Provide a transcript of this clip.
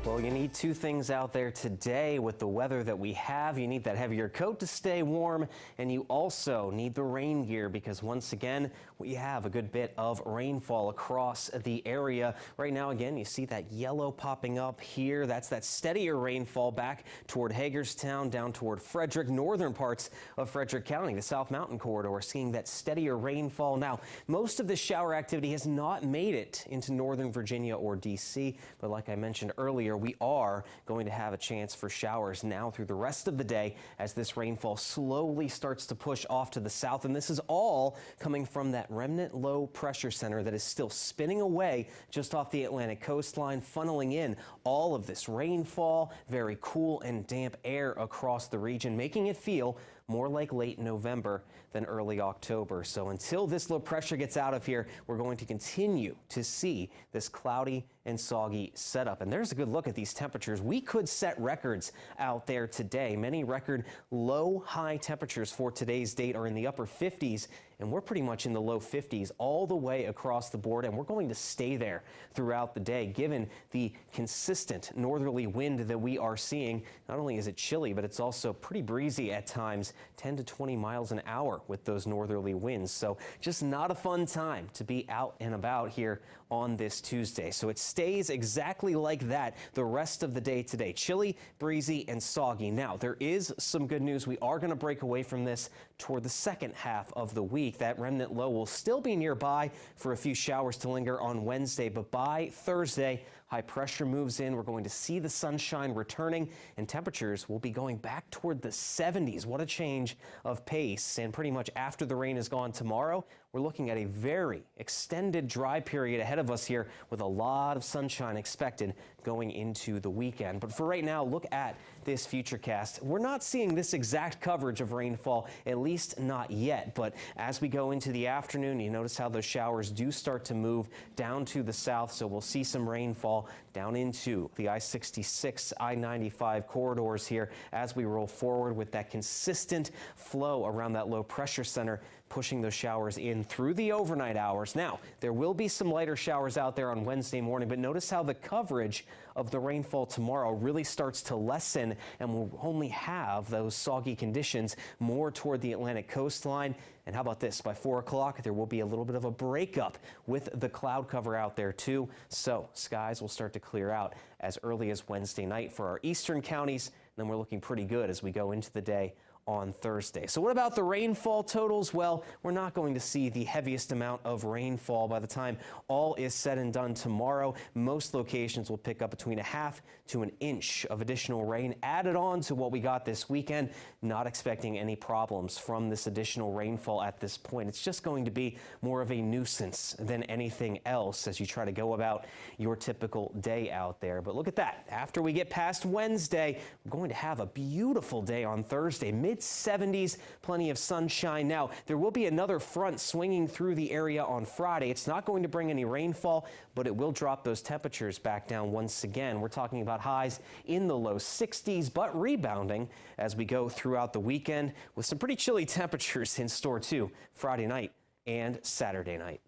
Well, you need two things out there today with the weather that we have. You need that heavier coat to stay warm, and you also need the rain gear because once again, we have a good bit of rainfall across the area. Right now, again, you see that yellow popping up here. That's that steadier rainfall back toward Hagerstown, down toward Frederick, northern parts of Frederick County, the South Mountain corridor, seeing that steadier rainfall. Now, most of the shower activity has not made it into northern Virginia or D.C., but like I mentioned earlier, we are going to have a chance for showers now through the rest of the day as this rainfall slowly starts to push off to the south. And this is all coming from that remnant low pressure center that is still spinning away just off the Atlantic coastline, funneling in all of this rainfall, very cool and damp air across the region, making it feel more like late November than early October. So until this low pressure gets out of here, we're going to continue to see this cloudy and soggy setup. And there's a good look at these temperatures. We could set records out there today. Many record low high temperatures for today's date are in the upper 50s, and we're pretty much in the low 50s all the way across the board, and we're going to stay there throughout the day given the consistent northerly wind that we are seeing. Not only is it chilly, but it's also pretty breezy at times, 10 to 20 miles an hour with those northerly winds. So just not a fun time to be out and about here on this Tuesday. So it stays exactly like that the rest of the day today. Chilly, breezy, and soggy. Now, there is some good news. We are going to break away from this toward the second half of the week. That remnant low will still be nearby for a few showers to linger on Wednesday, but by Thursday, high pressure moves in. We're going to see the sunshine returning, and temperatures will be going back toward the 70s. What a change of pace. And pretty much after the rain is gone tomorrow, we're looking at a very extended dry period ahead of us here with a lot of sunshine expected going into the weekend. But for right now, look at this futurecast. We're not seeing this exact coverage of rainfall, at least not yet. But as we go into the afternoon, you notice how those showers do start to move down to the south. So we'll see some rainfall down into the I-66, I-95 corridors here as we roll forward with that consistent flow around that low pressure center, pushing those showers in through the overnight hours. Now, there will be some lighter showers out there on Wednesday morning, but notice how the coverage of the rainfall tomorrow really starts to lessen, and we'll only have those soggy conditions more toward the Atlantic coastline. And how about this? By 4 o'clock, there will be a little bit of a breakup with the cloud cover out there too. So skies will start to clear out as early as Wednesday night for our eastern counties. And then we're looking pretty good as we go into the day on Thursday. So what about the rainfall totals? Well, we're not going to see the heaviest amount of rainfall by the time all is said and done tomorrow. Most locations will pick up between a half to an inch of additional rain added on to what we got this weekend. Not expecting any problems from this additional rainfall at this point. It's just going to be more of a nuisance than anything else as you try to go about your typical day out there. But look at that. After we get past Wednesday, we're going to have a beautiful day on Thursday. Mid-70s, plenty of sunshine. Now, there will be another front swinging through the area on Friday. It's not going to bring any rainfall, but it will drop those temperatures back down once again. We're talking about highs in the low 60s, but rebounding as we go throughout the weekend with some pretty chilly temperatures in store too Friday night and Saturday night.